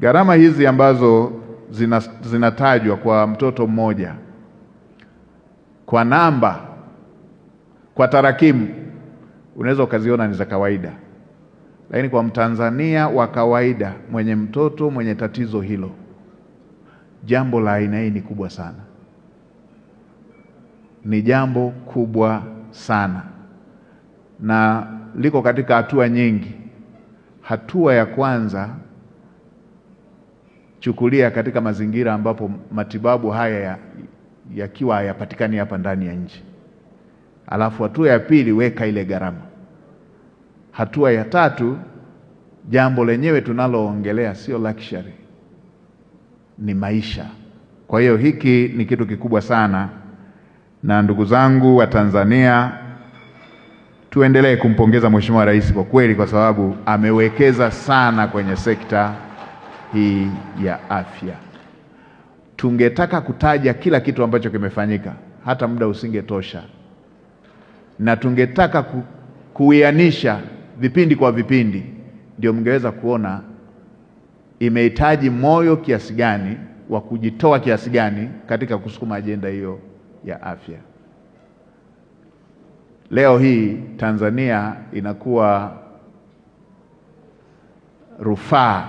Gharama hizi ambazo zinatajwa kwa mtoto mmoja, kwa namba, kwa tarakimu, unaweza ukaziona ni za kawaida. Lakini kwa Mtanzania wa kawaida mwenye mtoto mwenye tatizo hilo, jambo la aina hii ni kubwa sana. Ni jambo kubwa sana, na liko katika hatua nyingi. Hatua ya kwanza, chukulia katika mazingira ambapo matibabu haya yakiwa hayapatikani hapa ndani ya nchi. Alafu hatua ya pili, weka ile gharama. Hatua ya tatu, jambo lenyewe tunaloongelea sio luxury, ni maisha. Kwa hiyo hiki ni kitu kikubwa sana, na ndugu zangu wa Tanzania, tuendelee kumpongeza Mheshimiwa Rais kwa kweli, kwa sababu amewekeza sana kwenye sekta hii ya afya. Tungetaka kutaja kila kitu ambacho kimefanyika, hata muda usingetosha, na tungetaka kuianisha vipindi kwa vipindi, ndio mngeweza kuona imehitaji moyo kiasi gani, wa kujitoa kiasi gani katika kusukuma ajenda hiyo ya afya. Leo hii Tanzania inakuwa rufaa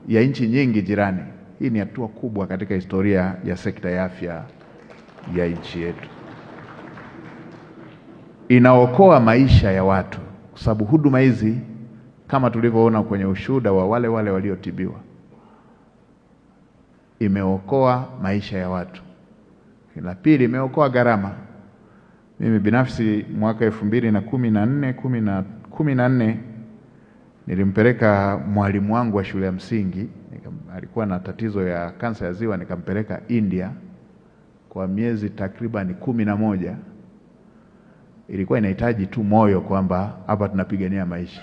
ya nchi nyingi jirani. Hii ni hatua kubwa katika historia ya sekta ya afya ya nchi yetu. Inaokoa maisha ya watu, kwa sababu huduma hizi kama tulivyoona kwenye ushuhuda wa wale waliotibiwa, imeokoa maisha ya watu. La pili, imeokoa gharama. Mimi binafsi mwaka 2014 nilimpeleka mwalimu wangu wa shule ya msingi, alikuwa na tatizo ya kansa ya ziwa, nikampeleka India kwa miezi takriban 11. Ilikuwa inahitaji tu moyo kwamba hapa tunapigania maisha.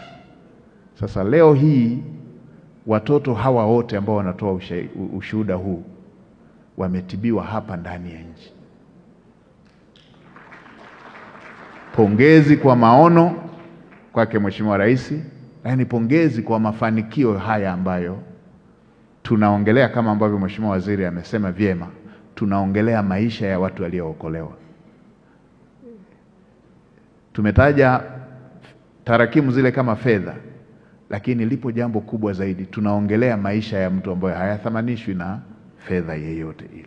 Sasa leo hii watoto hawa wote ambao wanatoa ushuhuda huu wametibiwa hapa ndani ya nchi. Pongezi kwa maono kwake Mheshimiwa Rais, lakini pongezi kwa mafanikio haya ambayo tunaongelea. Kama ambavyo Mheshimiwa Waziri amesema vyema, tunaongelea maisha ya watu waliookolewa. Tumetaja tarakimu zile kama fedha, lakini lipo jambo kubwa zaidi. Tunaongelea maisha ya mtu ambaye hayathamanishwi na fedha yeyote ile.